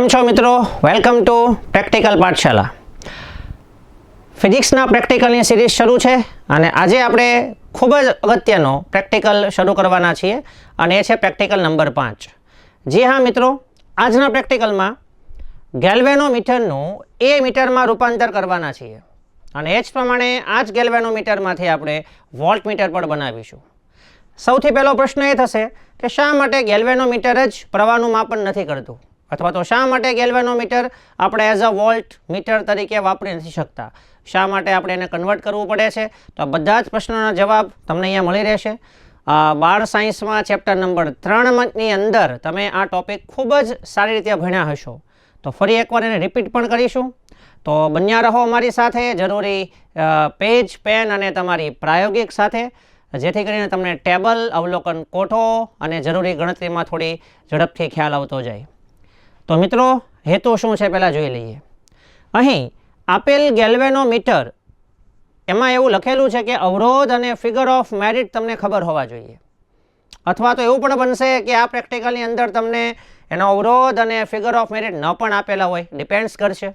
કેમ છો મિત્રો? Welcome to practical Pathshala. ફિઝિક્સના પ્રેક્ટિકલની સિરીઝ શરૂ છે અને આજે આપણે ખૂબ જ અગત્યનો પ્રેક્ટિકલ શરૂ કરવાના છીએ અને એ છે પ્રેક્ટિકલ નંબર 5. જી હા મિત્રો, આજના પ્રેક્ટિકલમાં ગેલ્વેનોમીટરનું એ મીટરમાં રૂપાંતર કરવાના છીએ અને એ જ પ્રમાણે આ જ ગેલ્વેનોમીટરમાંથી આપણે વોલ્ટમીટર પણ બનાવીશું. સૌથી પહેલો પ્રશ્ન એ થશે કે શા માટે ગેલ્વેનોમીટર જ પ્રવાહનું માપન નથી કરતું, અથવા તો શા માટે ગેલ્વેનોમીટર આપણે એઝ અ વોલ્ટ મીટર તરીકે વાપરી નથી શકતા, શા માટે આપણે એને કન્વર્ટ કરવું પડે છે. તો આ બધા જ પ્રશ્નોના જવાબ તમને અહીંયા મળી રહેશે. બાળ સાયન્સમાં ચેપ્ટર નંબર 3ની અંદર તમે આ ટોપિક ખૂબ જ સારી રીતે ભણ્યા હશો. તો ફરી એકવાર એને રિપીટ પણ કરીશું. તો બન્યા રહો અમારી સાથે, જરૂરી પેજ, પેન અને તમારી પ્રાયોગિક સાથે, જેથી કરીને તમને ટેબલ, અવલોકન કોઠો અને જરૂરી ગણતરીમાં થોડી ઝડપથી ખ્યાલ આવતો જાય. તો મિત્રો, હેતુ શું છે પહેલાં જોઈ લઈએ. અહીં આપેલ ગેલ્વેનોમીટર એમાં એવું લખેલું છે કે અવરોધ અને ફિગર ઓફ મેરિટ તમને ખબર હોવા જોઈએ, અથવા તો એવું પણ બનશે કે આ પ્રેક્ટિકલની અંદર તમને એનો અવરોધ અને ફિગર ઓફ મેરિટ ન પણ આપેલા હોય, ડિપેન્ડ્સ કરશે.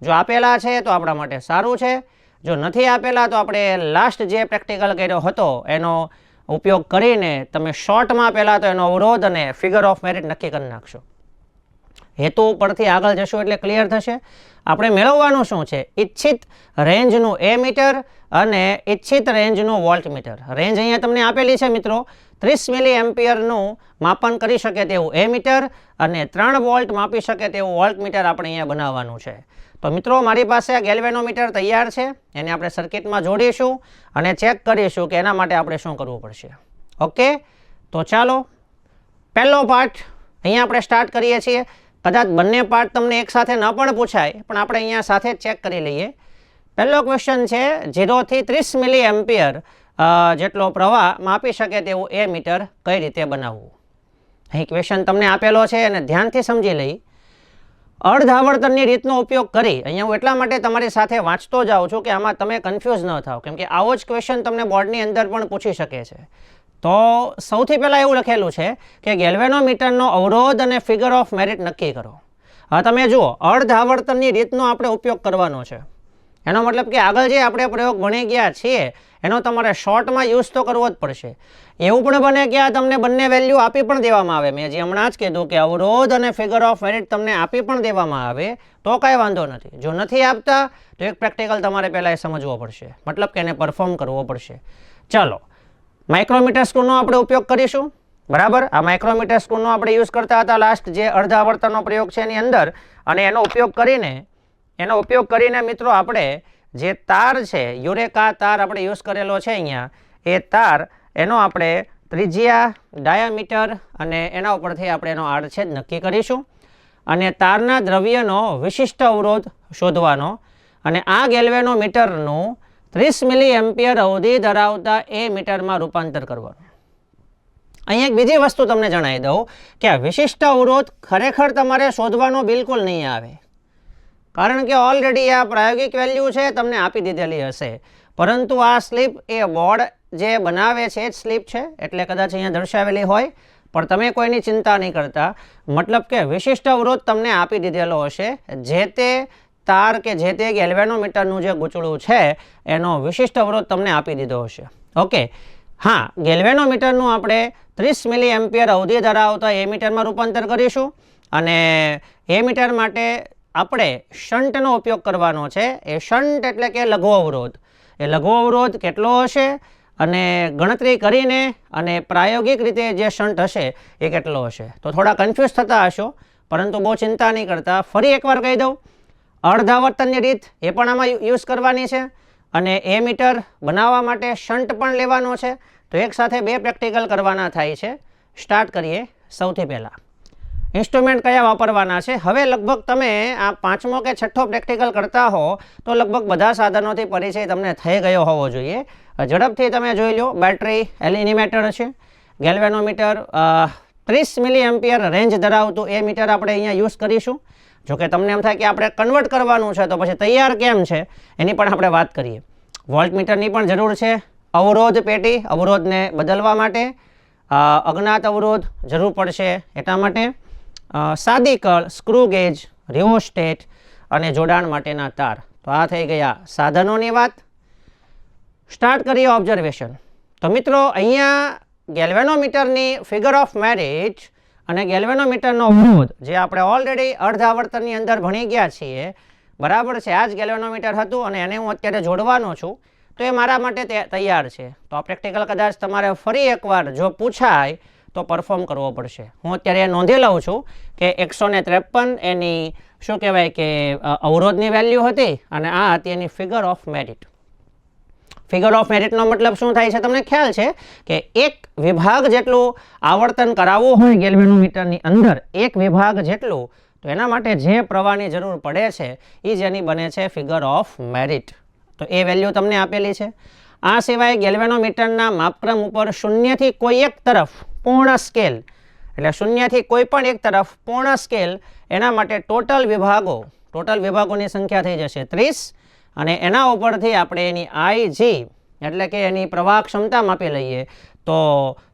જો આપેલા છે તો આપણા માટે સારું છે, જો નથી આપેલા તો આપણે લાસ્ટ જે પ્રેક્ટિકલ કર્યો હતો એનો ઉપયોગ કરીને તમે શોર્ટમાં પહેલાં તો એનો અવરોધ અને ફિગર ઓફ મેરિટ નક્કી કરી નાખશો. હેતુ પરથી આગળ જશું એટલે ક્લિયર થશે. આપણે મેળવવાનું શું છે? ઈચ્છિત રેન્જનું એ મીટર અને ઈચ્છિત રેન્જનું વોલ્ટમીટર. રેન્જ અહીંયા તમને આપેલી છે મિત્રો, 30 મિલી એમ્પિયરનું માપન કરી શકે તેવું એ મીટર અને 3 વોલ્ટ માપી શકે તેવું વોલ્ટમીટર આપણે અહીંયા બનાવવાનું છે. તો મિત્રો, મારી પાસે આ ગેલ્વેનોમીટર તૈયાર છે, એને આપણે સર્કિટમાં જોડીશું અને ચેક કરીશું કે એના માટે આપણે શું કરવું પડશે. ઓકે, તો ચાલો પહેલો પાર્ટ અહીંયા આપણે સ્ટાર્ટ કરીએ છીએ. કદાચ બંને પાર્ટ તમને એકસાથે ન પણ પૂછાય, પણ આપણે અહીંયા સાથે જ ચેક કરી લઈએ. પહેલો ક્વેશ્ચન છે 0 થી 30 મિલી એમ્પિયર જેટલો પ્રવાહ માપી શકે તેવું એ મીટર કઈ રીતે બનાવવું. અહીં ક્વેશ્ચન તમને આપેલો છે અને ધ્યાનથી સમજી લઈ. અર્ધ આવર્તનની રીતનો ઉપયોગ કરી, અહીંયા હું એટલા માટે તમારી સાથે વાંચતો જાઉં છું કે આમાં તમે કન્ફ્યુઝ ન થાવ, કેમ કે આવો જ ક્વેશ્ચન તમને બોર્ડની અંદર પણ પૂછી શકે છે. તો સૌથી પહેલાં એવું લખેલું છે કે ગેલ્વેનોમીટરનો અવરોધ અને ફિગર ઓફ મેરિટ નક્કી કરો. હવે તમે જુઓ, અર્ધ આવર્તનની રીતનો આપણે ઉપયોગ કરવાનો છે. એનો મતલબ કે આગળ જે આપણે પ્રયોગ ભણી ગયા છીએ એનો તમારે શોર્ટમાં યુઝ તો કરવો જ પડશે. એવું પણ બને કે આ તમને બંને વેલ્યુ આપી પણ દેવામાં આવે. મેં જે હમણાં જ કીધું કે અવરોધ અને ફિગર ઓફ મેરિટ તમને આપી પણ દેવામાં આવે તો કાંઈ વાંધો નથી. જો નથી આપતા તો એક પ્રેક્ટિકલ તમારે પહેલાં એ સમજવો પડશે, મતલબ કે એને પરફોર્મ કરવો પડશે. ચાલો, માઇક્રોમીટર સ્ક્રૂનો આપણે ઉપયોગ કરીશું. બરાબર, આ માઇક્રોમીટર સ્ક્રૂનો આપણે યુઝ કરતા હતા લાસ્ટ જે અર્ધ આવર્તનનો પ્રયોગ છે એની અંદર, અને એનો ઉપયોગ કરીને મિત્રો આપણે જે તાર છે, યુરેકા તાર આપણે યુઝ કરેલો છે અહીંયા, એ તાર એનો આપણે ત્રિજ્યા, ડાયામીટર અને એના ઉપરથી આપણે એનો આડછેદ નક્કી કરીશું અને તારના દ્રવ્યનો વિશિષ્ટ અવરોધ શોધવાનો અને આ ગેલ્વેનોમીટરનું 30 મિલી એમ્પિયર અવધિ ધરાવતા એ મીટરમાં રૂપાંતર કરવાનું. અહીં એક બીજી વસ્તુ તમને જણાવી દઉં કે આ વિશિષ્ટ અવરોધ ખરેખર તમારે શોધવાનો બિલકુલ નહીં આવે, કારણ કે ઓલરેડી આ પ્રાયોગિક વેલ્યુ છે તમને આપી દીધેલી હશે. પરંતુ આ સ્લીપ એ બોર્ડ જે બનાવે છે એ જ સ્લીપ છે, એટલે કદાચ અહીંયા દર્શાવેલી હોય, પણ તમે કોઈની ચિંતા નહીં કરતા. મતલબ કે વિશિષ્ટ અવરોધ તમને આપી દીધેલો હશે, જે તે તાર કે જે તે ગેલ્વેનોમીટરનું જે ગૂંચળું છે એનો વિશિષ્ટ અવરોધ તમને આપી દીધો હશે. ઓકે, હા, ગેલ્વેનોમીટરનું આપણે 30 મિલી એમ્પિયર અવધિ ધરાવતા એ મીટરમાં રૂપાંતર કરીશું અને એ મીટર માટે આપણે શન્ટનો ઉપયોગ કરવાનો છે. એ શન્ટ એટલે કે લઘુ અવરોધ. એ લઘુ અવરોધ કેટલો હશે અને ગણતરી કરીને અને પ્રાયોગિક રીતે જે શન્ટ હશે એ કેટલો હશે. તો થોડા કન્ફ્યુઝ થતા હશો, પરંતુ બહુ ચિંતા નહીં કરતા. ફરી એકવાર કહી દઉં, અર્ધ આવર્તનની રીત એ પણ આમાં યુઝ કરવાની છે અને એ મીટર બનાવવા માટે શન્ટ પણ લેવાનો છે. તો એકસાથે બે પ્રેક્ટિકલ કરવાના થાય છે. સ્ટાર્ટ કરીએ. સૌથી પહેલાં ઇન્સ્ટ્રુમેન્ટ કયા વાપરવાના છે. હવે લગભગ તમે આ 5મો કે 6ઠ્ઠો પ્રેક્ટિકલ કરતા હો તો લગભગ બધા સાધનોથી પરિચય તમને થઈ ગયો હોવો જોઈએ. ઝડપથી તમે જોઈ લો. બેટરી એલિનિમેટર છે, ગેલ્વેનોમીટર, 30 મિલી એમ્પિયર રેન્જ ધરાવતું એ મીટર આપણે અહીંયા યુઝ કરીશું. જોકે તમને એમ થાય કે આપણે કન્વર્ટ કરવાનું છે તો પછી તૈયાર કેમ છે એની પણ આપણે વાત કરીએ. વોલ્ટમીટરની પણ જરૂર છે. અવરોધ પેટી, અવરોધને બદલવા માટે. અજ્ઞાત અવરોધ જરૂર પડશે એટલા માટે. સાદી કળ, સ્ક્રૂ ગેજ રિઓસ્ટેટ અને જોડાણ માટેના તાર. તો આ થઈ ગયા સાધનોની વાત. સ્ટાર્ટ કરીએ ઓબ્ઝર્વેશન. તો મિત્રો અહીંયા ગેલ્વેનોમીટરની ફિગર ઓફ મેરિટ અને ગેલ્વેનોમીટરનો અવરોધ જે આપણે ઓલરેડી અર્ધાવર્તનની અંદર ભણી ગયા છીએ, બરાબર છે. આ જ ગેલ્વેનોમીટર હતું અને એને હું અત્યારે જોડવાનો છું, તો એ મારા માટે તૈયાર છે. તો આ પ્રેક્ટિકલ કદાચ તમારે ફરી એકવાર જો પૂછાય તો પરફોર્મ કરવો પડશે. હું અત્યારે નોંધી લઉં છું કે 153 એની શું કહેવાય કે અવરોધની વેલ્યુ હતી અને આ હતી એની figure of merit. Figure of મેરિટનો મતલબ શું થાય છે તમને ખ્યાલ છે કે એક વિભાગ જેટલું આવર્તન કરાવવું હોય ગેલ્વેનોમીટરની અંદર, એક વિભાગ જેટલું, તો એના માટે જે પ્રવાહની જરૂર પડે છે એ જેની બને છે ફિગર ઓફ મેરિટ. તો એ વેલ્યુ તમને આપેલી છે. આ સિવાય ગેલ્વેનોમીટરના માપક્રમ ઉપર શૂન્યથી કોઈ એક તરફ પૂર્ણ સ્કેલ, એટલે શૂન્યથી કોઈ પણ એક તરફ પૂર્ણ સ્કેલ, એના માટે ટોટલ વિભાગોની સંખ્યા થઈ જશે 30 અને એના ઉપરથી આપણે એની IG એટલે કે એની પ્રવાહ ક્ષમતા માપી લઈએ તો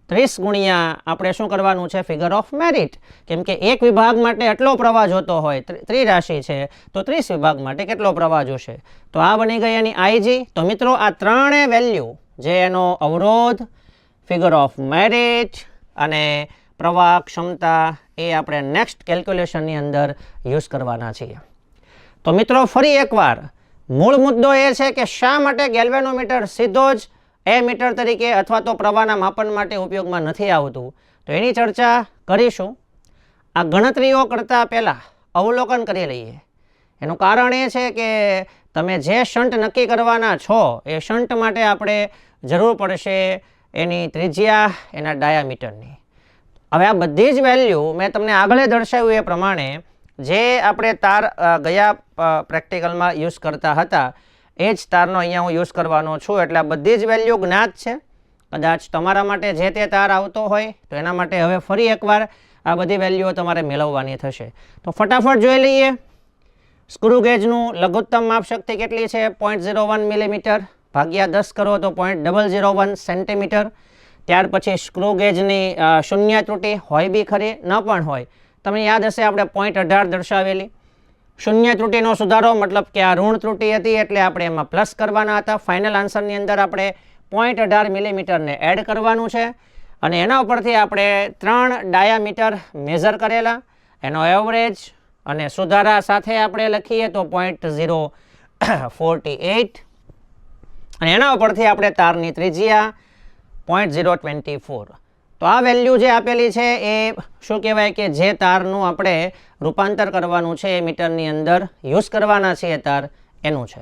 30 ગુણ્યા આપણે શું કરવાનું છે ફિગર ઓફ મેરિટ. કેમ કે એક વિભાગ માટે આટલો પ્રવાહ જોતો હોય, ત્રિરાશિ છે, તો 30 વિભાગ માટે કેટલો પ્રવાહ જોશે. તો આ બની ગઈ એની IG. તો મિત્રો આ ત્રણેય વેલ્યુ જે એનો અવરોધ, ફિગર ઓફ મેરિટ અને પ્રવાહ ક્ષમતા, એ આપણે નેક્સ્ટ કેલ્ક્યુલેશનની અંદર યુઝ કરવાના છીએ. તો મિત્રો ફરી એકવાર મૂળ મુદ્દો એ છે કે શા માટે ગેલ્વેનોમીટર સીધો જ એમીટર તરીકે અથવા તો પ્રવાહના માપન માટે ઉપયોગમાં નથી આવતું, તો એની ચર્ચા કરીશું. આ ગણતરીઓ કરતાં પહેલાં અવલોકન કરી લઈએ. એનું કારણ એ છે કે તમે જે શન્ટ નક્કી કરવાના છો એ શન્ટ માટે આપણે જરૂર પડશે એની ત્રિજ્યા, એના ડાયામીટરની. હવે આ બધી જ વેલ્યુ મેં તમને આગળ દર્શાવ્યું એ પ્રમાણે જે આપણે તાર ગયા પ્રેક્ટિકલમાં યુઝ કરતા હતા એ જ તારનો અહીંયા હું યુઝ કરવાનો છું. એટલે આ બધી જ વેલ્યુ જ્ઞાત છે. કદાચ તમારા માટે જે તે તાર આવતો હોય તો એના માટે હવે ફરી એકવાર આ બધી વેલ્યુઓ તમારે મેળવવાની થશે. તો ફટાફટ જોઈ લઈએ. સ્ક્રૂ ગેજનું લઘુત્તમ માપ શક્તિ કેટલી છે? 0.01 મિલીમીટર ભાગ્યા 10 કરો તો 0.001 સેન્ટીમીટર. ત્યાર પછી સ્ક્રૂ ગેજની શૂન્ય ત્રુટિ હોય બી ખરી, ન પણ હોય. તમને યાદ હશે આપણે 0.18 દર્શાવેલી. શૂન્ય ત્રુટિનો સુધારો મતલબ કે આ ઋણ ત્રુટિ હતી એટલે આપણે એમાં પ્લસ કરવાના હતા. ફાઇનલ આન્સરની અંદર આપણે 0.18 મિલીમીટરને એડ કરવાનું છે અને એના ઉપરથી આપણે 3 ડાયામીટર મેઝર કરેલા, એનો એવરેજ અને સુધારા સાથે આપણે લખીએ તો 0.048 અને એના ઉપરથી આપણે તારની ત્રિજ્યા 0.024. તો આ વેલ્યુ જે આપેલી છે એ શું કહેવાય કે જે તારનું આપણે રૂપાંતર કરવાનું છે એ મીટરની અંદર યુઝ કરવાના છે એ તાર એનું છે.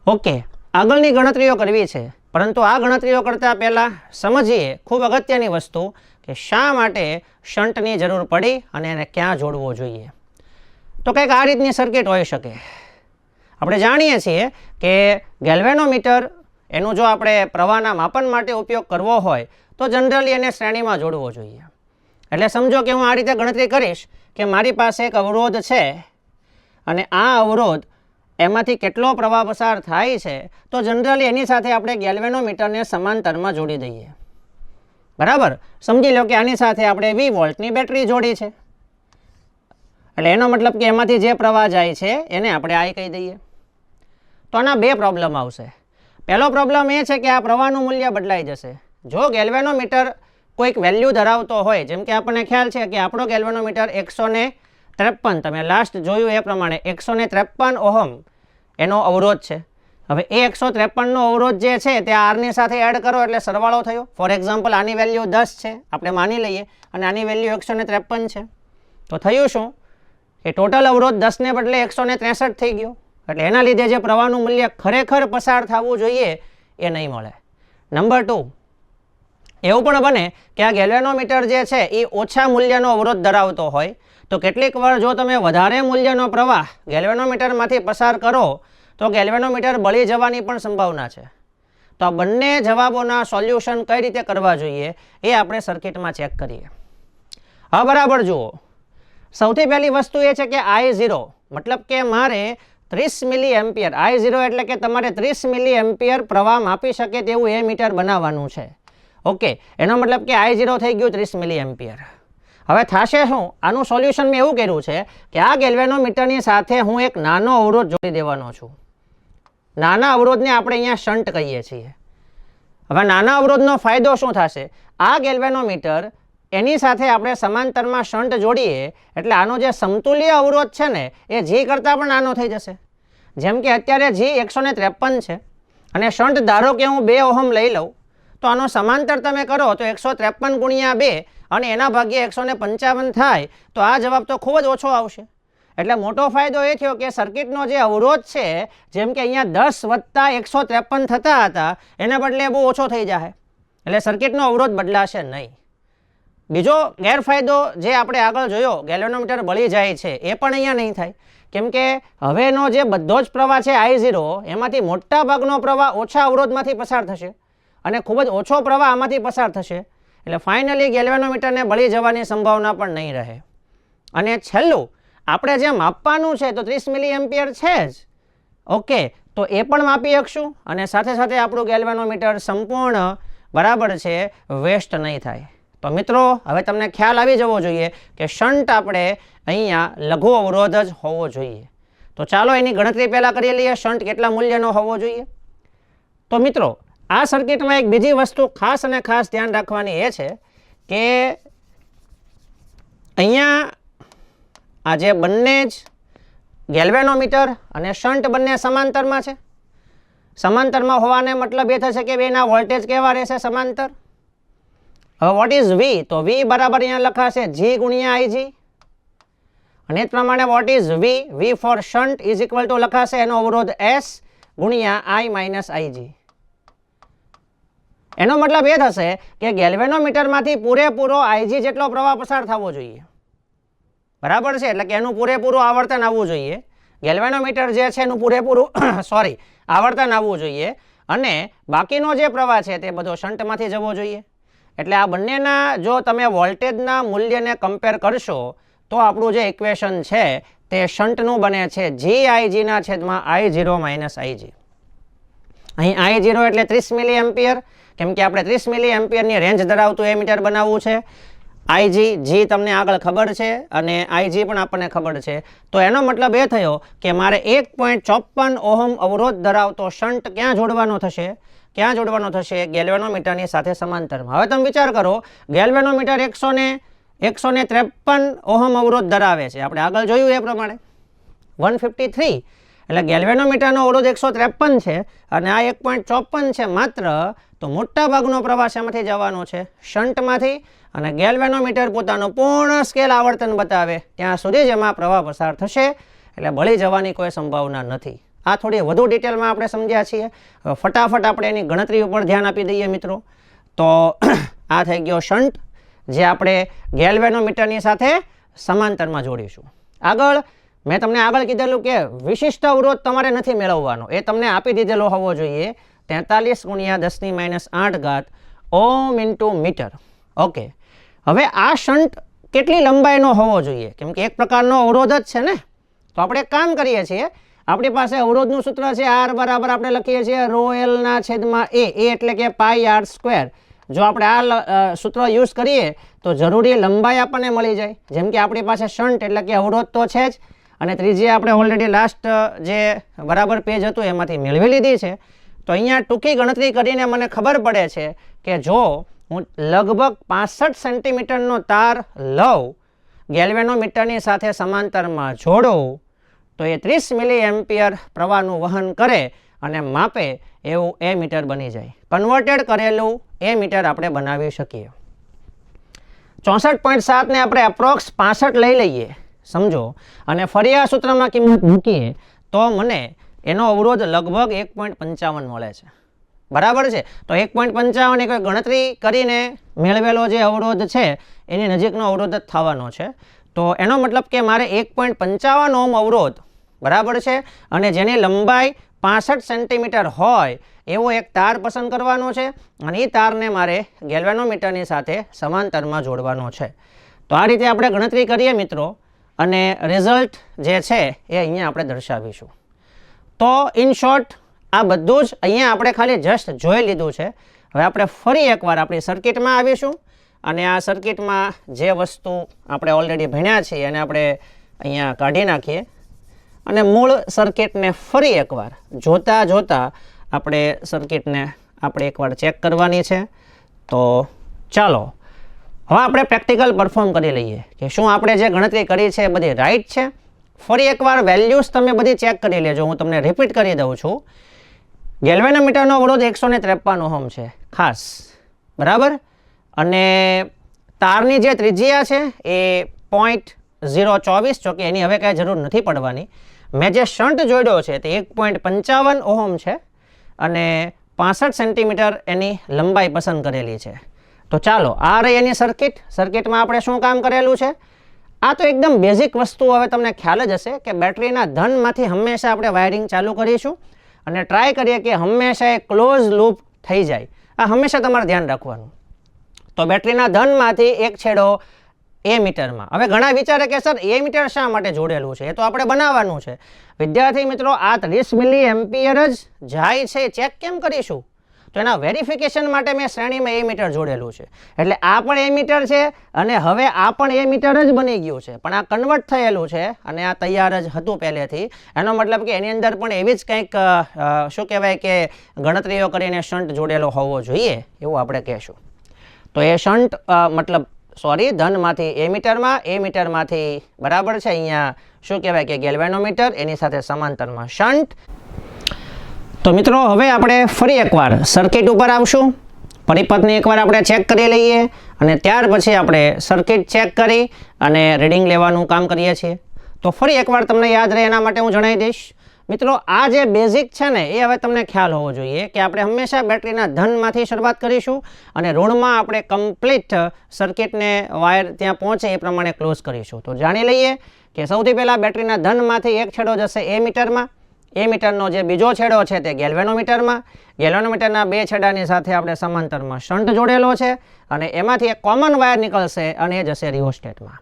ઓકે, આગળની ગણતરીઓ કરવી છે, પરંતુ આ ગણતરીઓ કરતાં પહેલાં સમજીએ ખૂબ અગત્યની વસ્તુ કે શા માટે શન્ટની જરૂર પડી અને એને ક્યાં જોડવો જોઈએ. તો કંઈક આ રીતની સર્કિટ હોઈ શકે. આપણે જાણીએ છીએ કે ગેલ્વેનોમીટર એનું જો આપણે પ્રવાહના માપન માટે ઉપયોગ કરવો હોય તો જનરલી એને શ્રેણીમાં જોડવો જોઈએ. એટલે સમજો કે હું આ રીતે ગણતરી કરીશ કે મારી પાસે એક અવરોધ છે અને આ અવરોધ એમાંથી કેટલો પ્રવાહ પસાર થાય છે, તો જનરલી એની સાથે આપણે ગેલ્વેનોમીટરને સમાંતરમાં જોડી દઈએ. બરાબર, સમજી લો કે આની સાથે આપણે 20 વોલ્ટની બેટરી જોડી છે, એટલે એનો મતલબ કે એમાંથી જે પ્રવાહ જાય છે એને આપણે આઈ કહી દઈએ. તો આના બે પ્રોબ્લેમ આવશે. પહેલો પ્રોબ્લેમ એ છે કે આ પ્રવાહનું મૂલ્ય બદલાઈ જશે. જો ગેલ્વેનોમીટર કોઈક વેલ્યુ ધરાવતો હોય, જેમ કે આપણને ખ્યાલ છે કે આપણો ગેલ્વેનોમીટર 153, તમે લાસ્ટ જોયું એ પ્રમાણે 153 ઓહમ એનો અવરોધ છે. હવે એ 153નો અવરોધ જે છે તે આરની સાથે એડ કરો એટલે સરવાળો થયો. ફોર એક્ઝામ્પલ આની વેલ્યુ 10 છે આપણે માની લઈએ અને આની વેલ્યુ 153 છે, તો થયું શું કે ટોટલ અવરોધ 10 ને બદલે 163 થઈ ગયો. એટલે એના લીધે જે પ્રવાહનું મૂલ્ય ખરેખર પસાર થવું જોઈએ એ નહીં મળે. નંબર 2, એવું પણ બને કે આ ગેલ્વેનોમીટર જે છે એ ઓછા મૂલ્યનો અવરોધ ધરાવતો હોય, તો કેટલીક વાર જો તમે વધારે મૂલ્યનો પ્રવાહ ગેલ્વેનોમીટરમાંથી પસાર કરો તો ગેલ્વેનોમીટર બળી જવાની પણ સંભાવના છે. તો આ બંને જવાબોના સોલ્યુશન કઈ રીતે કરવા જોઈએ એ આપણે સર્કિટમાં ચેક કરીએ. હવે બરાબર જુઓ. સૌથી પહેલી વસ્તુ એ છે કે I0 મતલબ કે મારે 30 મિલી એમ્પિયર, I0 એટલે કે તમારે 30 મિલી એમ્પિયર પ્રવાહ માપી શકે તેવું એ મીટર બનાવવાનું છે. ઓકે, એનો મતલબ કે I0 થઈ ગયું 30 મિલી એમ્પિયર. હવે થશે શું, આનું સોલ્યુશન મેં એવું કર્યું છે કે આ ગેલ્વેનોમીટરની સાથે હું એક નાનો અવરોધ જોડી દેવાનો છું. નાના અવરોધને આપણે અહીંયા શન્ટ કહીએ છીએ. હવે નાના અવરોધનો ફાયદો શું થશે, આ ગેલ્વેનોમીટર એની સાથે આપણે સમાંતરમાં શન્ટ જોડીએ એટલે આનો જે સમતુલ્ય અવરોધ છે ને એ G કરતાં પણ નાનો થઈ જશે. જેમ કે અત્યારે G 153 છે અને શન્ટ ધારો કે હું 2 ઓહમ લઈ લઉં તો આનો સમાંતર તમે કરો તો 153 ગુણ્યા 2 અને એના ભાગ્યે 155 થાય તો આ જવાબ તો ખૂબ જ ઓછો આવશે. એટલે મોટો ફાયદો એ થયો કે સર્કિટનો જે અવરોધ છે જેમ કે અહીંયા 10 વત્તા 153 થતા હતા એને બદલે બહુ ઓછો થઈ જાય એટલે સર્કિટનો અવરોધ બદલાશે નહીં. બીજો ગેરફાયદો જે આપણે આગળ જોયો ગેલ્વેનોમીટર બળી જાય છે એ પણ અહીંયા નહીં થાય કેમ કે હવેનો જે બધો જ પ્રવાહ છે I0 એમાંથી મોટા ભાગનો પ્રવાહ ઓછા અવરોધમાંથી પસાર થશે અને ખૂબ જ ઓછો પ્રવાહ આમાંથી પસાર થશે એટલે ફાઇનલી ગેલ્વેનોમીટરને બળી જવાની સંભાવના પણ નહીં રહે. અને છેલ્લું આપણે જે માપવાનું છે તો 30 મિલી એમ્પિયર છે જ, ઓકે, તો એ પણ માપી શકશું અને સાથે સાથે આપણું ગેલ્વેનોમીટર સંપૂર્ણ બરાબર છે વેસ્ટ નહીં થાય. તો મિત્રો હવે તમને ખ્યાલ આવી જવો જોઈએ કે શન્ટ આપણે અહીંયા લઘુ અવરોધ જ હોવો જોઈએ. તો ચાલો એની ગણતરી પહેલાં કરી લઈએ, શન્ટ કેટલા મૂલ્યનો હોવો જોઈએ. તો મિત્રો આ સર્કિટમાં એક બીજી વસ્તુ ખાસ અને ખાસ ધ્યાન રાખવાની એ છે કે અહીંયા આ જે બંને જ ગેલ્વેનોમીટર અને શન્ટ બંને સમાંતરમાં છે. સમાંતરમાં હોવાને મતલબ એ થશે કે બેના વોલ્ટેજ કેવા રહેશે સમાંતર. હવે વોટ ઇઝ V, તો V બરાબર અહીંયા લખાશે G ગુણ્યા IG અને એ પ્રમાણે what is V for shunt is equal to લખાશે એનો અવરોધ S ગુણ્યા I માઇનસ IG. એનો મતલબ એ થશે કે ગેલ્વેનોમીટરમાંથી પૂરેપૂરો IG જેટલો પ્રવાહ પસાર થવો જોઈએ, બરાબર છે, એટલે કે એનું પૂરેપૂરું આવર્તન આવવું જોઈએ. ગેલ્વેનોમીટર જે છે એનું પૂરેપૂરું આવર્તન આવવું જોઈએ અને બાકીનો જે પ્રવાહ છે તે બધો શન્ટમાંથી જવો જોઈએ. એટલે આ બંનેના જો તમે વોલ્ટેજના મૂલ્યને કમ્પેર કરશો તો આપણું જે ઇક્વેશન છે તે શન્ટનું બને છે GIG ના છેદમાં I0 માઇનસ IG. અહીં I0 એટલે 30 મિલી એમ્પિયર કેમ કે આપણે 30 મિલી એમ્પિયરની રેન્જ ધરાવતું એમીટર બનાવવું છે. IG G તમને આગળ ખબર છે અને IG પણ આપણને ખબર છે. તો એનો મતલબ એ થયો કે મારે 1.54 ઓહમ અવરોધ ધરાવતો શન્ટ ક્યાં જોડવાનો થશે ગેલ્વેનોમીટરની સાથે સમાંતરમાં. હવે તમે વિચાર કરો ગેલ્વેનોમીટર 153 ઓહમ અવરોધ ધરાવે છે, આપણે આગળ જોયું એ પ્રમાણે 153 એટલે ગેલ્વેનોમીટરનો અવરોધ 153 છે અને આ 1.54 છે માત્ર. તો મોટા ભાગનો પ્રવાહ શેમાંથી જવાનો છે શન્ટમાંથી અને ગેલ્વેનોમીટર પોતાનું પૂર્ણ સ્કેલ આવર્તન બતાવે ત્યાં સુધી જ એમાં પ્રવાહ પસાર થશે એટલે બળી જવાની કોઈ સંભાવના નથી. આ થોડી વધુ ડિટેલમાં આપણે સમજ્યા છીએ. ફટાફટ આપણે એની ગણતરી ઉપર ધ્યાન આપી દઈએ મિત્રો. તો આ થઈ ગયો શન્ટ જે આપણે ગેલ્વેનોમીટરની સાથે સમાંતરમાં જોડીશું. આગળ મેં તમને આગળ કીધેલું કે વિશિષ્ટ અવરોધ તમારે નથી મેળવવાનો, એ તમને આપી દીધેલો હોવો જોઈએ 43 ગુણ્યા 10⁸ ઓમ ઇન્ટુ મીટર. ઓકે, હવે આ શન્ટ કેટલી લંબાઈનો હોવો જોઈએ કેમ કે એક પ્રકારનો અવરોધ જ છે ને. તો આપણે એક કામ કરીએ છીએ, આપણી પાસે અવરોધનું સૂત્ર છે R બરાબર આપણે લખીએ છીએ ρl ના છેદમાં A એટલે કે πr². જો આપણે આ સૂત્ર યુઝ કરીએ તો જરૂરી લંબાઈ આપણને મળી જાય. જેમ કે આપણી પાસે શન્ટ એટલે કે અવરોધ તો છે જ અને ત્રીજી આપણે ઓલરેડી લાસ્ટ જે બરાબર પેજ હતું એમાંથી મેળવી લીધી છે. તો અહીંયા ટૂંકી ગણતરી કરીને મને ખબર પડે છે કે જો હું લગભગ 65 સેન્ટીમીટરનો તાર લઉં ગેલ્વેનોમીટરની સાથે સમાંતરમાં જોડું તો એ 30 મિલી એમ્પિયર પ્રવાહનું વહન કરે અને માપે એવું એ મીટર બની જાય. કન્વર્ટેડ કરેલું એ મીટર આપણે બનાવી શકીએ. 64.7 ને આપણે એપ્રોક્સ 65 લઈ લઈએ સમજો અને ફરી આ સૂત્રમાં કિંમત મૂકીએ તો મને એનો અવરોધ લગભગ 1.55 મળે છે, બરાબર છે. તો 1.55 એ કોઈ ગણતરી કરીને મેળવેલો જે અવરોધ છે એની નજીકનો અવરોધ જ થવાનો છે. તો એનો મતલબ કે મારે 1.55 ઓહમ અવરોધ બરાબર છે અને જેની લંબાઈ 65 સેન્ટીમીટર હોય એવો એક તાર પસંદ કરવાનો છે અને એ તારને મારે ગેલ્વેનોમીટરની સાથે સમાંતરમાં જોડવાનો છે. તો આ રીતે આપણે ગણતરી કરીએ મિત્રો અને રિઝલ્ટ જે છે એ અહીંયા આપણે દર્શાવીશું. તો ઇન શોર્ટ આ બધું જ અહીંયા આપણે ખાલી જસ્ટ જોઈ લીધું છે. હવે આપણે ફરી એકવાર આપણી સર્કિટમાં આવીશું અને આ સર્કિટમાં જે વસ્તુ આપણે ઓલરેડી ભણ્યા છીએ અને આપણે અહીંયા કાઢી નાખીએ અને મૂળ સર્કિટને ફરી એકવાર જોતા આપણે સર્કિટને આપણે એકવાર ચેક કરવાની છે. તો ચાલો હવે આપણે પ્રેક્ટિકલ પરફોર્મ કરી લઈએ કે શું આપણે જે ગણતરી કરી છે એ બધી રાઈટ છે. ફરી એકવાર વેલ્યુઝ તમે બધી ચેક કરી લેજો. હું તમને રિપીટ કરી દઉં છું. ગેલ્વેનોમીટરનો અવરોધ 153 ઓહમ છે ખાસ, બરાબર. અને તારની જે ત્રિજ્યા છે એ 0.024, જોકે એની હવે કાંઈ જરૂર નથી પડવાની. મેં જે શન્ટ જોડ્યો છે તે 1.55 ઓહમ છે અને 65 સેન્ટીમીટર એની લંબાઈ પસંદ કરેલી છે. તો ચાલો આ રહી એની સર્કિટમાં આપણે શું કામ કરેલું છે. આ તો એકદમ બેઝિક વસ્તુ હવે તમને ખ્યાલ જ હશે કે બેટરીના ધનમાંથી હંમેશા આપણે વાયરિંગ ચાલુ કરીશું અને ટ્રાય કરીએ કે હંમેશા એ ક્લોઝ લૂપ થઈ જાય. આ હંમેશા તમારે ધ્યાન રાખવાનું. તો બેટરીના ધનમાંથી એક છેડો એમીટરમાં. હવે ઘણા વિચારે કે સર એમીટર શા માટે જોડેલું છે, એ તો આપણે બનાવવાનું છે. વિદ્યાર્થી મિત્રો, આ 30 મિલી એમ્પિયર જ જાય છે, ચેક કેમ કરીશું? તો એના વેરિફિકેશન માટે મેં શ્રેણીમાં એમીટર જોડેલું છે. એટલે આ પણ એમીટર છે અને હવે આ પણ એમીટર જ બની ગયું છે, પણ આ કન્વર્ટ થયેલું છે અને આ તૈયાર જ હતું પહેલેથી. એનો મતલબ કે એની અંદર પણ એવી જ કંઈક શું કહેવાય કે ગણતરીઓ કરીને શન્ટ જોડેલો હોવો જોઈએ એવું આપણે કહેશું. તો એ શન્ટ ધનમાંથી એમીટરમાંથી બરાબર છે અહીંયા શું કહેવાય કે ગેલ્વેનોમીટર, એની સાથે સમાંતરમાં શન્ટ. તો મિત્રો હવે આપણે ફરી એકવાર સર્કિટ ઉપર આવશું. પરિપથને એકવાર આપણે ચેક કરી લઈએ અને ત્યાર પછી આપણે સર્કિટ ચેક કરી અને રીડિંગ લેવાનું કામ કરીએ છીએ. તો ફરી એકવાર તમને યાદ રહે એના માટે હું જણાવી દઈશ. મિત્રો, આ જે બેઝિક છે ને એ હવે તમને ખ્યાલ હોવો જોઈએ કે આપણે હંમેશા બેટરીના ધનમાંથી શરૂઆત કરીશું અને ઋણમાં આપણે કમ્પ્લીટ સર્કિટને વાયર ત્યાં પહોંચે એ પ્રમાણે ક્લોઝ કરીશું. તો જાણી લઈએ કે સૌથી પહેલાં બેટરીના ધનમાંથી એક છેડો જશે એમીટરમાં. એમીટરનો જે બીજો છેડો છે તે ગેલ્વેનોમીટરમાં. ગેલ્વેનોમીટરના બે છેડાની સાથે આપણે સમાંતરમાં શન્ટ જોડેલો છે અને એમાંથી એક કોમન વાયર નીકળશે અને એ જશે રિઓસ્ટેટમાં.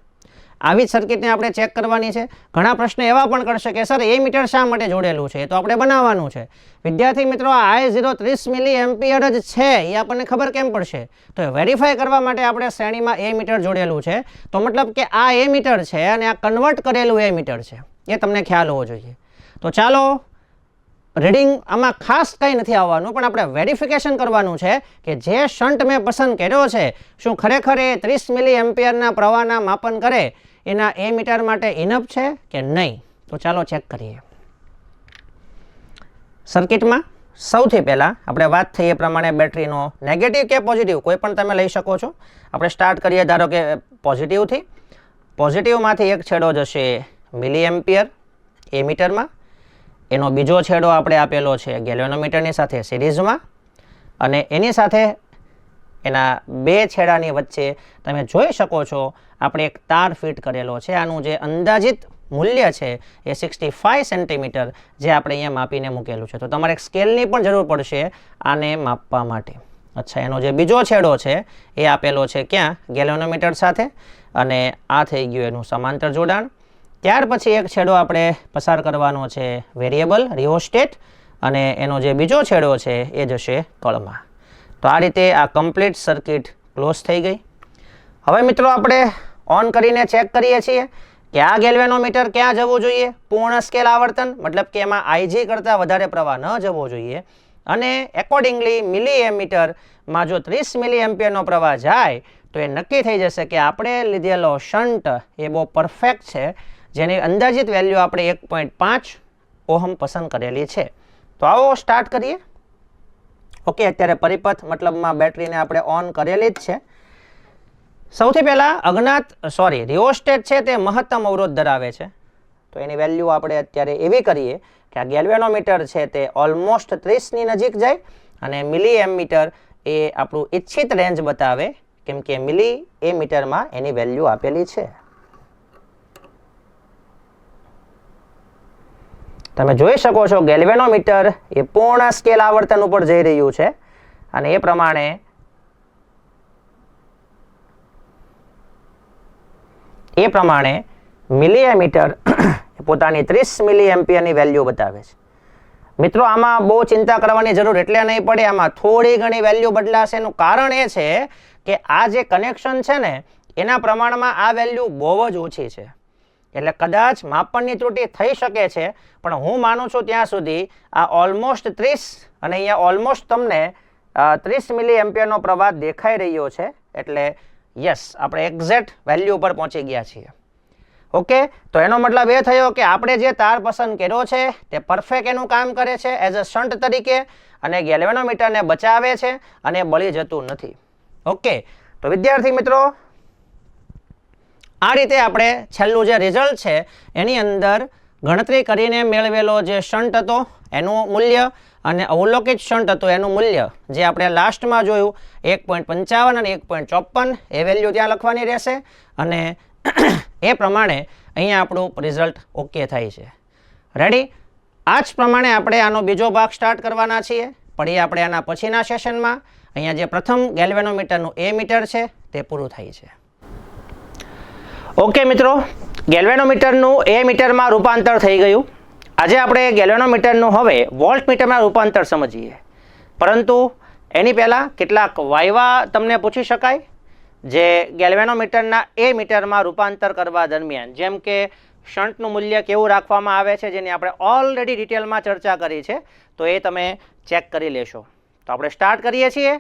આવી જ સર્કિટને આપણે ચેક કરવાની છે. ઘણા પ્રશ્ન એવા પણ કરશે કે સર એમીટર શા માટે જોડેલું છે, એ તો આપણે બનાવવાનું છે. વિદ્યાર્થી મિત્રો, I0 30 મિલી એમ્પિયર જ છે એ આપણને ખબર કેમ પડશે? તો એ વેરીફાઈ કરવા માટે આપણે શ્રેણીમાં એમીટર જોડેલું છે. તો મતલબ કે આ એમીટર છે અને આ કન્વર્ટ કરેલું એમીટર છે, એ તમને ખ્યાલ હોવો જોઈએ. તો ચાલો રીડિંગ આમાં ખાસ કંઈ નથી આવવાનું, પણ આપણે વેરિફિકેશન કરવાનું છે કે જે શન્ટ મેં પસંદ કર્યો છે શું ખરેખર એ 30 મિલી એમ્પિયરના પ્રવાહના માપન કરે એના એમીટર માટે ઇનફ છે કે નહીં. તો ચાલો ચેક કરીએ. સર્કિટમાં સૌથી પહેલાં આપણે વાત થઈ એ પ્રમાણે બેટરીનો નેગેટિવ કે પોઝિટિવ કોઈ પણ તમે લઈ શકો છો. આપણે સ્ટાર્ટ કરીએ ધારો કે પોઝિટિવથી. પોઝિટિવમાંથી એક છેડો જશે મિલી એમ્પિયર એમીટરમાં. એનો બીજો છેડો આપણે આપેલો છે ગેલ્વેનોમીટરની સાથે સિરીઝમાં અને એની સાથે એના બે છેડાની વચ્ચે તમે જોઈ શકો છો આપણે એક તાર ફિટ કરેલો છે. આનું જે અંદાજિત મૂલ્ય છે એ 65 સેન્ટીમીટર જે આપણે અહીંયા માપીને મૂકેલું છે. તો તમારે એક સ્કેલની પણ જરૂર પડશે આને માપવા માટે. અચ્છા, એનો જે બીજો છેડો છે એ આપેલો છે ક્યાં? ગેલ્વેનોમીટર સાથે અને આ થઈ ગયું એનું સમાંતર જોડાણ. ત્યાર પછી એક છેડો આપણે પસાર કરવાનો છે વેરિયેબલ રિઓસ્ટેટ અને એનો જે બીજો છેડો છે એ જશે કળમાં. તો આ રીતે આ કમ્પ્લીટ સર્કિટ ક્લોઝ થઈ ગઈ. હવે મિત્રો આપણે ઓન કરીને ચેક કરીએ છીએ કે આ ગેલ્વેનોમીટર ક્યાં જવું જોઈએ? પૂર્ણ સ્કેલ આવર્તન, મતલબ કે એમાં IG કરતાં વધારે પ્રવાહ ન જવો જોઈએ અને એકોર્ડિંગલી મિલી એમીટરમાં જો 30 મિલી એમ્પિયરનો પ્રવાહ જાય તો એ નક્કી થઈ જશે કે આપણે લીધેલો શન્ટ એ બહુ પરફેક્ટ છે, જેની અંદાજિત વેલ્યુ આપણે 1.5 ઓહમ પસંદ કરેલી છે. તો આવો સ્ટાર્ટ કરીએ. ઓકે, અત્યારે પરિપથ મતલબમાં બેટરીને આપણે ઓન કરેલી જ છે. સૌથી પહેલાં રિઓસ્ટેટ છે તે મહત્તમ અવરોધ ધરાવે છે. તો એની વેલ્યુ આપણે અત્યારે એવી કરીએ કે આ ગેલ્વેનોમીટર છે તે ઓલમોસ્ટ 30ની નજીક જાય અને મિલી એમીટર એ આપણું ઈચ્છિત રેન્જ બતાવે, કેમ કે મિલી એમીટરમાં એની વેલ્યુ આપેલી છે. તમે જોઈ શકો છો ગેલ્વેનોમીટર એ પૂર્ણ સ્કેલ આવર્તન ઉપર જઈ રહ્યું છે અને એ પ્રમાણે મિલી એમીટર પોતાની 30 મિલી એમ્પિયરની વેલ્યુ બતાવે છે. મિત્રો, આમાં બહુ ચિંતા કરવાની જરૂર એટલે નહીં પડે. આમાં થોડી ઘણી વેલ્યુ બદલાશે. એનું કારણ એ છે કે આ જે કનેક્શન છે ને એના પ્રમાણમાં આ વેલ્યુ બહુ જ ઓછી છે, એટલે કદાચ માપનની ત્રુટિ થઈ શકે છે, પણ હું માનું છું ત્યાં સુધી આ ઓલમોસ્ટ 30 અને અહીંયા ઓલમોસ્ટ તમને 30 મિલી એમ્પિયરનો પ્રવાહ દેખાઈ રહ્યો છે, એટલે યસ આપણે એક્ઝેક્ટ વેલ્યુ પર પહોંચી ગયા છીએ. ઓકે, તો એનો મતલબ એ થયો કે આપણે જે તાર પસંદ કર્યો છે તે પરફેક્ટ એનું કામ કરે છે એઝ અ શન્ટ તરીકે, અને ગેલ્વેનોમીટરને બચાવે છે અને બળી જતું નથી. ઓકે, તો વિદ્યાર્થી મિત્રો આ રીતે આપણે છેલ્લું જે રિઝલ્ટ છે એની અંદર ગણતરી કરીને મેળવેલો જે શન્ટ હતો એનું મૂલ્ય અને અવલોકિત શન્ટ હતું એનું મૂલ્ય જે આપણે લાસ્ટમાં જોયું 1.55 અને 1.54 એ વેલ્યુ ત્યાં લખવાની રહેશે, અને એ પ્રમાણે અહીંયા આપણું રિઝલ્ટ ઓકે થાય છે. રેડી? આ જ પ્રમાણે આપણે આનો બીજો ભાગ સ્ટાર્ટ કરવાના છીએ, પણ એ આપણે આના પછીના સેશનમાં. અહીંયા જે પ્રથમ ગેલ્વેનોમીટરનું એ મીટર છે તે પૂરું થાય છે. ઓકે મિત્રો, ગેલ્વેનોમીટરનું એ મીટરમાં રૂપાંતર થઈ ગયું. આજે આપણે ગેલ્વેનોમીટરનું હવે વોલ્ટ મીટરમાં રૂપાંતર સમજીએ, પરંતુ એની પહેલાં કેટલાક વાયવા તમને પૂછી શકાય જે ગેલ્વેનોમીટરના એ મીટરમાં રૂપાંતર કરવા દરમિયાન, જેમ કે શન્ટનું મૂલ્ય કેવું રાખવામાં આવે છે જેની આપણે ઓલરેડી ડિટેલમાં ચર્ચા કરી છે, તો એ તમે ચેક કરી લેશો. તો આપણે સ્ટાર્ટ કરીએ છીએ.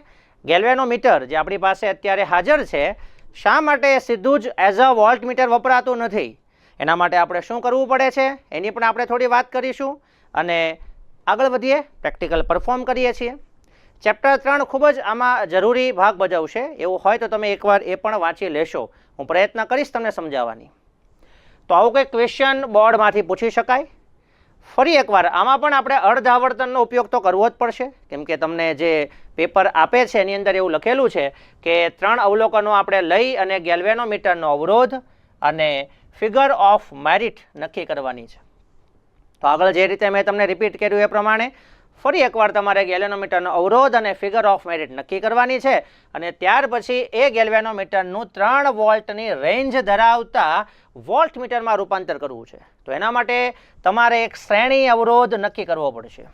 ગેલ્વેનોમીટર જે આપણી પાસે અત્યારે હાજર છે, શા માટે સીધું જ એઝ અ વોલ્ટ મીટર વપરાતું નથી, એના માટે આપણે શું કરવું પડે છે એની પણ આપણે થોડી વાત કરીશું, અને આગળ વધીએ, પ્રેક્ટિકલ પરફોર્મ કરીએ છીએ. ચેપ્ટર 3 ખૂબ જ આમાં જરૂરી ભાગ ભજવશે, એવું હોય તો તમે એકવાર એ પણ વાંચી લેશો. હું પ્રયત્ન કરીશ તમને સમજાવવાની. તો આવું કંઈક ક્વેશ્ચન બોર્ડમાંથી પૂછી શકાય. ફરી એકવાર આમાં પણ આપણે અર્ધ આવર્તનનો ઉપયોગ તો કરવો જ પડશે, કેમ કે તમને જે પેપર આપે છે એની અંદર એવું લખેલું છે કે 3 અવલોકનો આપણે લઈ અને ગેલ્વેનોમીટરનો અવરોધ અને ફિગર ઓફ મેરિટ નક્કી કરવાની છે. તો આગળ જે રીતે મેં તમને રિપીટ કર્યું એ પ્રમાણે ફરી એકવાર તમારે ગેલ્વેનોમીટરનો અવરોધ અને ફિગર ઓફ મેરિટ નક્કી કરવાની છે, અને ત્યાર પછી એ ગેલ્વેનોમીટરનું 3 વોલ્ટની રેન્જ ધરાવતા વોલ્ટ મીટરમાં રૂપાંતર કરવું છે. તો એના માટે તમારે એક શ્રેણી અવરોધ નક્કી કરવો પડશે.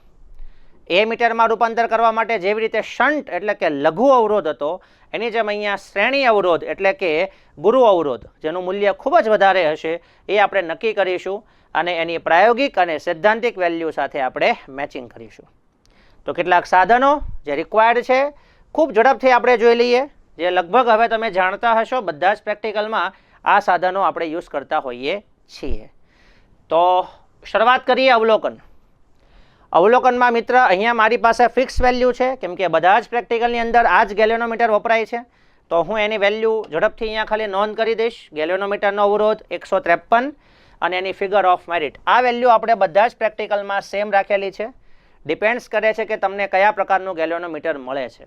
એ મીટરમાં રૂપાંતર કરવા માટે જેવી રીતે શન્ટ એટલે કે લઘુ અવરોધ હતો, એની જેમ અહીંયા શ્રેણી અવરોધ એટલે કે ગુરુ અવરોધ જેનું મૂલ્ય ખૂબ જ વધારે હશે એ આપણે નક્કી કરીશું, અને એની પ્રાયોગિક અને સૈદ્ધાંતિક વેલ્યુ સાથે આપણે મેચિંગ કરીશું. તો કેટલાક સાધનો જે રિક્વાયર્ડ છે ખૂબ ઝડપથી આપણે જોઈ લઈએ, જે લગભગ હવે તમે જાણતા હશો, બધા જ પ્રેક્ટિકલમાં આ સાધનો આપણે યુઝ કરતા હોઈએ છીએ. તો શરૂઆત કરીએ અવલોકન. અવલોકનમાં મિત્ર અહીંયા મારી પાસે ફિક્સ વેલ્યુ છે, કેમ કે બધા જ પ્રેક્ટિકલની અંદર આ જ ગેલ્વેનોમીટર વપરાય છે, તો હું એની વેલ્યુ ઝડપથી અહીંયા ખાલી નોંધ કરી દઈશ. ગેલ્વેનોમીટરનો અવરોધ 153 અને એની ફિગર ઓફ મેરિટ, આ વેલ્યુ આપણે બધા જ પ્રેક્ટિકલમાં સેમ રાખેલી છે. ડિપેન્ડ્સ કરે છે કે તમને કયા પ્રકારનું ગેલ્વેનોમીટર મળે છે.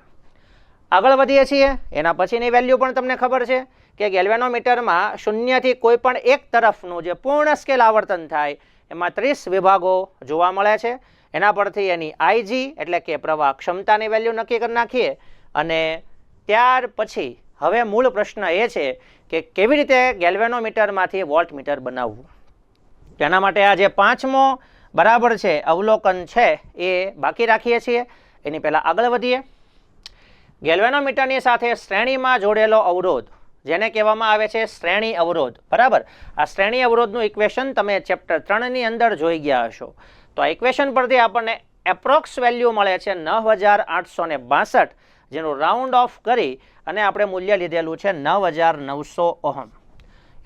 આગળ વધીએ છીએ. એના પછીની વેલ્યુ પણ તમને ખબર છે કે ગેલ્વેનોમીટરમાં 0 થી કોઈ પણ એક તરફનું જે પૂર્ણ સ્કેલ આવર્તન થાય એમાં 30 વિભાગો જોવા મળે છે. એના પરથી એની IG એટલે કે પ્રવાહ ક્ષમતાની વેલ્યુ નક્કી કરી નાખીએ, અને ત્યાર પછી હવે મૂળ પ્રશ્ન એ છે કે કેવી રીતે ગેલ્વેનોમીટરમાંથી વોલ્ટ મીટર બનાવવું. તેના માટે આ જે 5મો બરાબર છે અવલોકન છે એ બાકી રાખીએ છીએ. એની પહેલાં આગળ વધીએ. ગેલ્વેનોમીટરની સાથે શ્રેણીમાં જોડેલો અવરોધ જેને કહેવામાં આવે છે શ્રેણી અવરોધ, બરાબર. આ શ્રેણી અવરોધનું ઇક્વેશન તમે ચેપ્ટર 3ની અંદર જોઈ ગયા હશો. તો આ ઇક્વેશન પરથી આપણને એપ્રોક્સ વેલ્યુ મળે છે 9862, જેનું રાઉન્ડ ઓફ કરી અને આપણે મૂલ્ય લીધેલું છે 9900 ઓહમ.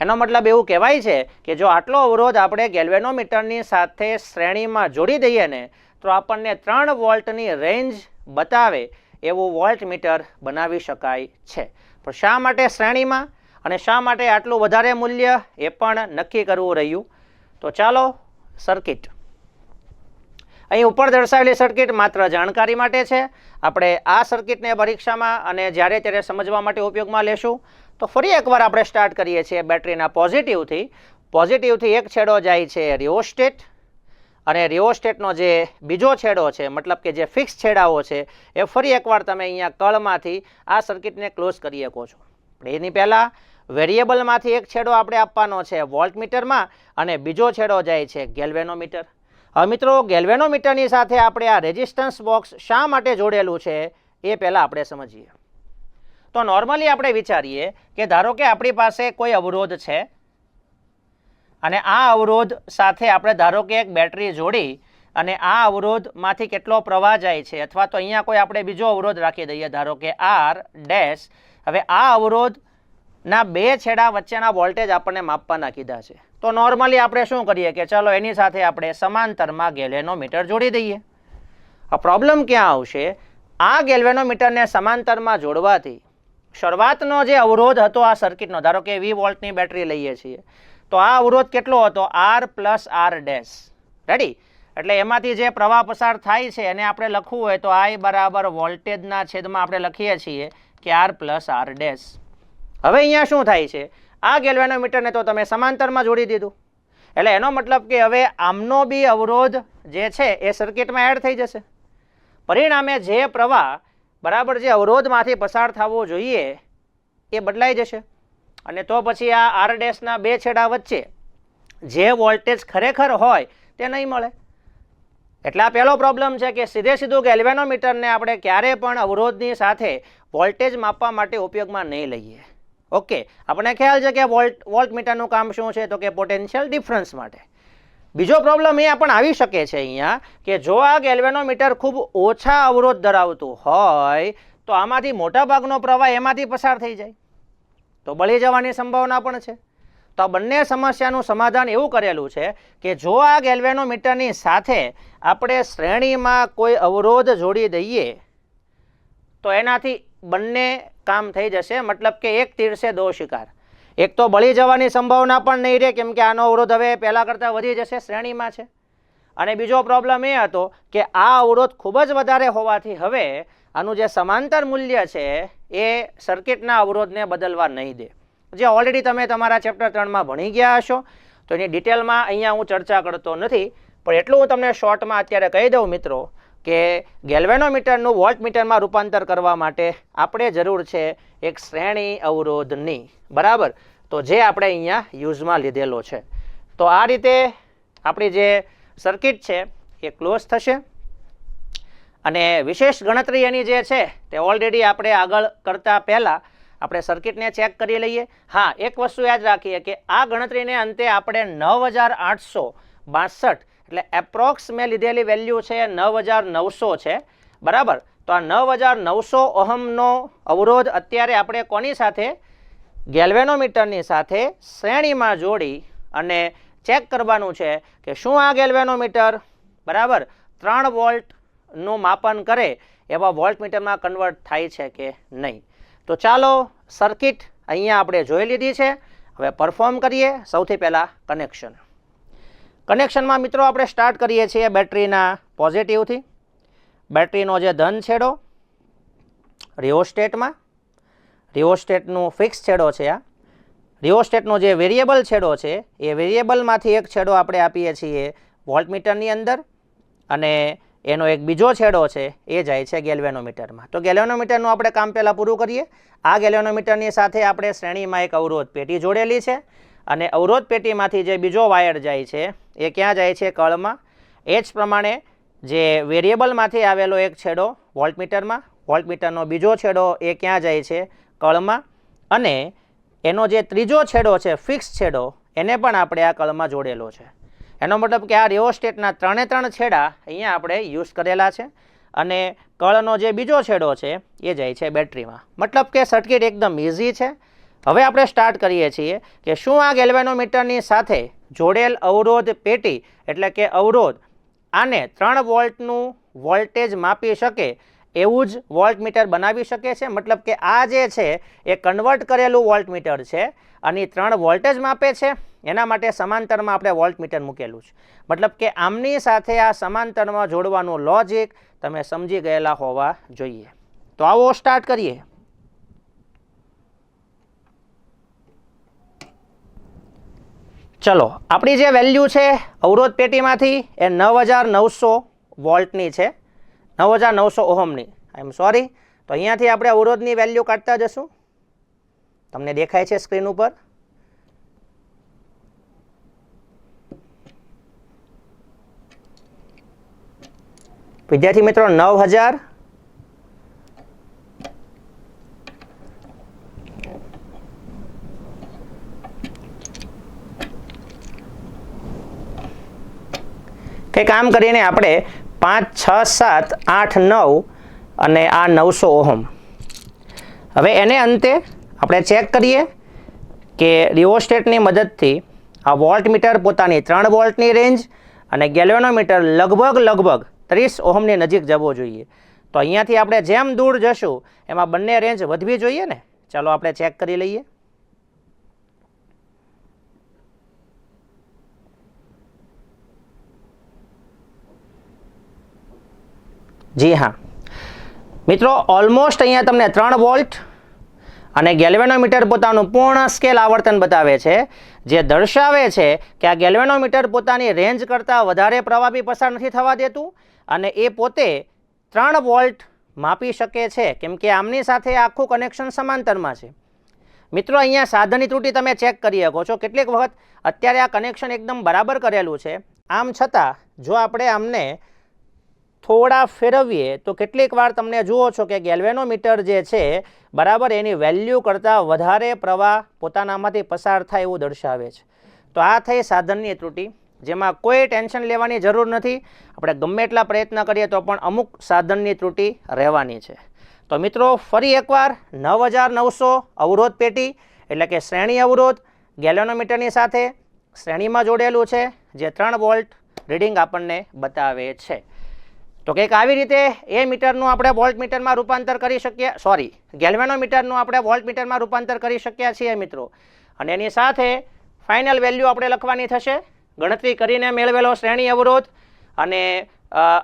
એનો મતલબ એવું કહેવાય છે કે જો આટલો અવરોધ આપણે ગેલ્વેનોમીટરની સાથે શ્રેણીમાં જોડી દઈએ ને, તો આપણને 3 વોલ્ટની રેન્જ બતાવે એવું વોલ્ટ મીટર બનાવી શકાય છે. પણ શા માટે શ્રેણીમાં અને શા માટે આટલું વધારે મૂલ્ય એ પણ નક્કી કરવું રહ્યું. તો ચાલો સર્કિટ. અહીં ઉપર દર્શાવેલી સર્કિટ માત્ર જાણકારી માટે છે. આપણે આ સર્કિટને પરીક્ષામાં અને જ્યારે ત્યારે સમજવા માટે ઉપયોગમાં લેશું. તો ફરી એકવાર આપણે સ્ટાર્ટ કરીએ છીએ બેટરીના પોઝિટિવથી. પોઝિટિવથી એક છેડો જાય છે રિઓસ્ટેટ, અને રિઓસ્ટેટનો જે બીજો છેડો છે, મતલબ કે જે ફિક્સ છેડાઓ છે, એ ફરી એકવાર તમે અહીંયા કળમાંથી આ સર્કિટને ક્લોઝ કરી શકો છો. એની પહેલાં વેરિયેબલમાંથી એક છેડો આપણે આપવાનો છે વોલ્ટમીટરમાં, અને બીજો છેડો જાય છે ગેલ્વેનોમીટર. હવે મિત્રો ગેલ્વેનોમીટરની સાથે આપણે આ રેઝિસ્ટન્સ બોક્સ શા માટે જોડેલું છે એ પહેલાં આપણે સમજીએ. તો નોર્મલી આપણે વિચારીએ કે ધારો કે આપણી પાસે કોઈ અવરોધ છે અને આ અવરોધ સાથે આપણે ધારો કે એક બેટરી જોડી અને આ અવરોધમાંથી કેટલો પ્રવાહ જાય છે, અથવા તો અહીંયા કોઈ આપણે બીજો અવરોધ રાખી દઈએ, ધારો કે આર ડેશ. હવે આ અવરોધના બે છેડા વચ્ચેના વોલ્ટેજ આપણને માપવાના કીધા છે. તો નોર્મલી આપણે શું કરીએ કે ચાલો એની સાથે આપણે સમાંતરમાં ગેલ્વેનોમીટર જોડી દઈએ. આ પ્રોબ્લેમ ક્યાં આવશે? આ ગેલ્વેનોમીટરને સમાંતરમાં જોડવાથી શરૂઆતનો જે અવરોધ હતો આ સર્કિટનો, ધારો કે 20 વોલ્ટની બેટરી લઈએ છીએ, તો આ અવરોધ કેટલો હતો? R plus R dash. Ready? એટલે એમાંથી જે પ્રવાહ પસાર થાય છે એને આપણે લખવું હોય તો I બરાબર વોલ્ટેજના છેદમાં આપણે લખીએ છીએ કે આર પ્લસ આર ડેશ. હવે અહીંયા શું થાય છે? આ ગેલ્વેનોમીટરને તો તમે સમાંતરમાં જોડી દીધું, એટલે એનો મતલબ કે હવે આમનો બી અવરોધ જે છે એ સર્કિટમાં એડ થઈ જશે. પરિણામે જે પ્રવાહ બરાબર જે અવરોધમાંથી પસાર થવો જોઈએ એ બદલાઈ જશે, અને તો પછી આ આર ડેશના બે છેડા વચ્ચે જે વોલ્ટેજ ખરેખર હોય તે નહીં મળે. એટલે આ પહેલો પ્રોબ્લેમ છે કે સીધે સીધું ગેલ્વેનોમીટરને આપણે ક્યારે પણ અવરોધની સાથે વોલ્ટેજ માપવા માટે ઉપયોગમાં નહીં લઈએ. ઓકે, આપણને ખ્યાલ છે કે વોલ્ટમીટરનું કામ શું છે? તો કે પોટેન્શિયલ ડિફરન્સ માટે. બીજો પ્રોબ્લેમ એ પણ આવી શકે છે અહીંયા કે જો આ ગેલ્વેનોમીટર ખૂબ ઓછા અવરોધ ધરાવતું હોય તો આમાંથી મોટાભાગનો પ્રવાહ એમાંથી પસાર થઈ જાય તો બળી જવાની સંભાવના પણ છે. તો આ બંને સમસ્યાનું સમાધાન એવું કરેલું છે કે જો આ ગેલ્વેનોમીટરની સાથે આપણે શ્રેણીમાં કોઈ અવરોધ જોડી દઈએ તો એનાથી બંને કામ થઈ જશે. મતલબ કે એક તીર સે દો શિકાર. એક તો બળી જવાની સંભાવના પણ નહીં રહે, કેમ કે આનો અવરોધ હવે પહેલાં કરતાં વધી જશે, શ્રેણીમાં છે. અને બીજો પ્રોબ્લેમ એ હતો કે આ અવરોધ ખૂબ જ વધારે હોવાથી હવે આનું જે સમાંતર મૂલ્ય છે એ સર્કિટના અવરોધને બદલવા નહીં દે, જે ઓલરેડી તમે તમારા ચેપ્ટર 3માં ભણી ગયા હશો. તો એની ડિટેલમાં અહીંયા હું ચર્ચા કરતો નથી, પણ એટલું હું તમને શોર્ટમાં અત્યારે કહી દઉં મિત્રો કે ગેલ્વેનોમીટરનું વોલ્ટમીટરમાં રૂપાંતર કરવા માટે આપણે જરૂર છે એક શ્રેણી અવરોધની, બરાબર? તો જે આપણે અહીંયા યુઝમાં લીધેલો છે. તો આ રીતે આપણી જે સર્કિટ છે એ ક્લોઝ થશે, અને વિશેષ ગણતરી એની જે છે તે ઓલરેડી આપણે આગળ કરતાં પહેલાં આપણે સર્કિટને ચેક કરી લઈએ. હા, એક વસ્તુ યાદ રાખીએ કે આ ગણતરીને અંતે આપણે 9862, એટલે એપ્રોક્સ મેં લીધેલી વેલ્યુ છે 9900 છે, બરાબર? તો આ 9900 ઓહમનો અવરોધ અત્યારે આપણે કોની સાથે? ગેલ્વેનોમીટરની સાથે શ્રેણીમાં જોડી અને ચેક કરવાનું છે કે શું આ ગેલ્વેનોમીટર બરાબર 3 વોલ્ટનું માપન કરે એવા વોલ્ટમીટરમાં કન્વર્ટ થાય છે કે નહીં. તો ચાલો સર્કિટ અહીંયા આપણે જોઈ લીધી છે, હવે પરફોર્મ કરીએ. સૌથી પહેલાં કનેક્શનમાં મિત્રો આપણે સ્ટાર્ટ કરીએ છીએ બેટરીના પોઝિટિવથી. બેટરીનો જે ધન છેડો રિઓસ્ટેટમાં, રિઓસ્ટેટનું ફિક્સ છેડો છે આ. રિઓસ્ટેટનો જે વેરિયેબલ છેડો છે એ વેરિયેબલમાંથી એક છેડો આપણે આપીએ છીએ વોલ્ટમીટરની અંદર, અને એનો એક બીજો છેડો છે એ જાય છે ગેલ્વેનોમીટરમાં. તો ગેલ્વેનોમીટરનું આપણે કામ પહેલાં પૂરું કરીએ. આ ગેલ્વેનોમીટરની સાથે આપણે શ્રેણીમાં એક અવરોધ પેટી જોડેલી છે, અને અવરોધ પેટીમાંથી જે બીજો વાયર જાય છે એ ક્યાં જાય છે? કળમાં. એ જ પ્રમાણે જે વેરિયેબલમાંથી આવેલો એક છેડો વોલ્ટમીટરમાં, વોલ્ટમીટરનો બીજો છેડો એ ક્યાં જાય છે? કળમાં. અને એનો જે ત્રીજો છેડો છે ફિક્સ છેડો એને પણ આપણે આ કળમાં જોડેલો છે. એનો મતલબ કે આ રિઓસ્ટેટના 3 છેડા અહીંયા આપણે યુઝ કરેલા છે, અને કળનો જે બીજો છેડો છે એ જાય છે બેટરીમાં. મતલબ કે સર્કિટ એકદમ ઇઝી છે. હવે આપણે સ્ટાર્ટ કરીએ છીએ કે શું આ ગેલ્વેનોમીટરની સાથે જોડેલ અવરોધ પેટી, એટલે કે અવરોધ, આને 3 વોલ્ટનું વોલ્ટેજ માપી શકે એવું જ વોલ્ટમીટર બનાવી શકે છે? મતલબ કે આ જે છે એ કન્વર્ટ કરેલું વોલ્ટમીટર છે અને 3 વોલ્ટેજ માપે છે. એના માટે સમાંતરમાં આપણે વોલ્ટમીટર મૂકેલું છે. મતલબ કે આમની સાથે આ સમાંતરમાં જોડવાનું લોજિક તમે સમજી ગયેલા હોવા જોઈએ. તો આવો સ્ટાર્ટ કરીએ. ચલો, આપણી જે વેલ્યુ છે અવરોધ પેટીમાંથી એ 9900 વોલ્ટની છે, 9900 ઓહમની. આઈ એમ સોરી. તો અહીંયાથી આપણે અવરોધની વેલ્યુ કાઢતા જશું. તમને દેખાય છે સ્ક્રીન ઉપર? વિદ્યાર્થી મિત્રો, 9000 એક કામ કરીને આપણે 5, 6, 7, 8, 9 અને આ 900 ઓહમ, હવે એને અંતે આપણે ચેક કરીએ કે રિઓસ્ટેટની મદદથી આ વોલ્ટમીટર પોતાની 3 વોલ્ટની રેન્જ અને ગેલ્વેનોમીટર લગભગ 30 ઓહમની નજીક જવો જોઈએ. તો અહીંયાથી આપણે જેમ દૂર જશું એમાં બંને રેન્જ વધવી જોઈએ ને. ચાલો આપણે ચેક કરી લઈએ. જી હા મિત્રો, ઓલમોસ્ટ અહીંયા તમને 3 વોલ્ટ અને ગેલ્વેનોમીટર પોતાનું પૂર્ણ સ્કેલ આવર્તન બતાવે છે, જે દર્શાવે છે કે આ ગેલ્વેનોમીટર પોતાની રેન્જ કરતાં વધારે પ્રવાહ બી પસાર નથી થવા દેતું અને એ પોતે 3 વોલ્ટ માપી શકે છે, કેમ કે આમની સાથે આખું કનેક્શન સમાંતરમાં છે. મિત્રો અહીંયા સાધનની ત્રુટિ તમે ચેક કરી શકો છો. કેટલીક વખત અત્યારે આ કનેક્શન એકદમ બરાબર કરેલું છે, આમ છતાં જો આપણે આમને થોડા ફેરવીએ તો કેટલીક વાર તમને જુઓ છો કે ગેલ્વેનોમીટર જે છે બરાબર એની વેલ્યુ કરતાં વધારે પ્રવાહ પોતાનામાંથી પસાર થાય એવું દર્શાવે છે. તો આ થઈ સાધનની ત્રુટિ, જેમાં કોઈ ટેન્શન લેવાની જરૂર નથી. આપણે ગમે એટલા પ્રયત્ન કરીએ તો પણ અમુક સાધનની ત્રુટિ રહેવાની છે. તો મિત્રો ફરી એકવાર 9900 અવરોધ પેટી એટલે કે શ્રેણી અવરોધ ગેલ્વેનોમીટરની સાથે શ્રેણીમાં જોડેલું છે, જે 3 વોલ્ટ રીડિંગ આપણને બતાવે છે. તો કંઈક આવી રીતે એ મીટરનું આપણે વોલ્ટમીટરમાં રૂપાંતર કરી શકીએ, ગેલ્વેનોમીટરનું આપણે વોલ્ટમીટરમાં રૂપાંતર કરી શક્યા છીએ મિત્રો. અને એની સાથે ફાઇનલ વેલ્યુ આપણે લખવાની થશે, ગણતરી કરીને મેળવેલો શ્રેણી અવરોધ અને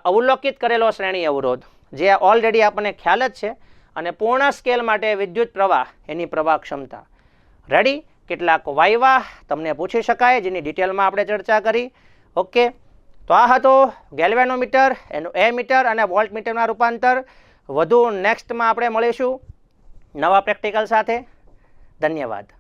અવલોકિત કરેલો શ્રેણી અવરોધ, જે ઓલરેડી આપણને ખ્યાલ જ છે, અને પૂર્ણ સ્કેલ માટે વિદ્યુત પ્રવાહ એની પ્રવાહ ક્ષમતા. રેડી? કેટલાક વાયવા તમને પૂછી શકાય, જેની ડિટેલમાં આપણે ચર્ચા કરી. ઓકે, તો આ હતો ગેલ્વેનોમીટર, એનું એ મીટર અને વોલ્ટમીટરમાં રૂપાંતર. વધુ નેક્સ્ટમાં આપણે મળીશું નવા પ્રેક્ટિકલ સાથે. ધન્યવાદ.